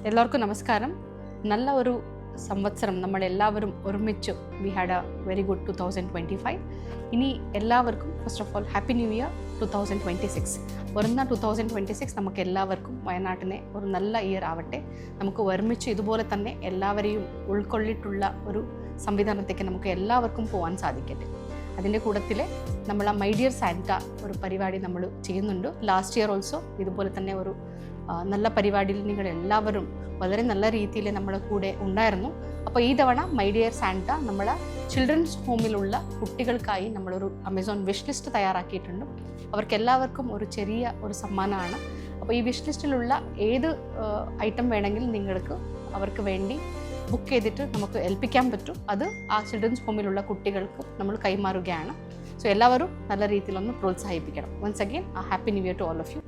എല്ലാവർക്കും നമസ്കാരം. നല്ല ഒരു സംവത്സരം നമ്മളെല്ലാവരും ഒരുമിച്ച് we had A very good 2025. ഇനി എല്ലാവർക്കും first of all happy new year 2026. വരുന്ന 2026 നമുക്ക് എല്ലാവർക്കും വയനാട്ടിനെ ഒരു നല്ല ഇയർ ആവട്ടെ. നമുക്ക് ഒരുമിച്ച് ഇതുപോലെ തന്നെ എല്ലാവരെയും ഉൾക്കൊള്ളിട്ടുള്ള ഒരു സംവിധാനത്തേക്ക് നമുക്ക് എല്ലാവർക്കും പോകാൻ സാധിക്കട്ടെ. അതിൻ്റെ കൂട്ടത്തിൽ നമ്മൾ മൈ ഡിയർ സാന്റ ഒരു പരിപാടി നമ്മൾ ചെയ്യുന്നുണ്ട്. ലാസ്റ്റ് ഇയർ ഓൾസോ ഇതുപോലെ തന്നെ ഒരു നല്ല പരിപാടിയിൽ നിങ്ങൾ എല്ലാവരും വളരെ നല്ല രീതിയിൽ നമ്മുടെ കൂടെ ഉണ്ടായിരുന്നു. അപ്പോൾ ഈ തവണ മൈ ഡിയർ സാന്റ നമ്മളെ ചിൽഡ്രൻസ് ഹോമിലുള്ള കുട്ടികൾക്കായി നമ്മളൊരു ആമസോൺ വിഷ് ലിസ്റ്റ് തയ്യാറാക്കിയിട്ടുണ്ട്. അവർക്ക് എല്ലാവർക്കും ഒരു ചെറിയ ഒരു സമ്മാനമാണ്. അപ്പോൾ ഈ വിഷ് ലിസ്റ്റിലുള്ള ഏത് ഐറ്റം വേണമെങ്കിലും നിങ്ങൾക്ക് അവർക്ക് വേണ്ടി ബുക്ക് ചെയ്തിട്ട് നമുക്ക് ഏൽപ്പിക്കാൻ പറ്റും. അത് ആ ചിൽഡ്രൻസ് ഹോമിലുള്ള കുട്ടികൾക്ക് നമ്മൾ കൈമാറുകയാണ്. സോ എല്ലാവരും നല്ല രീതിയിലൊന്ന് പ്രോത്സാഹിപ്പിക്കണം. Once again happy new year to all of U.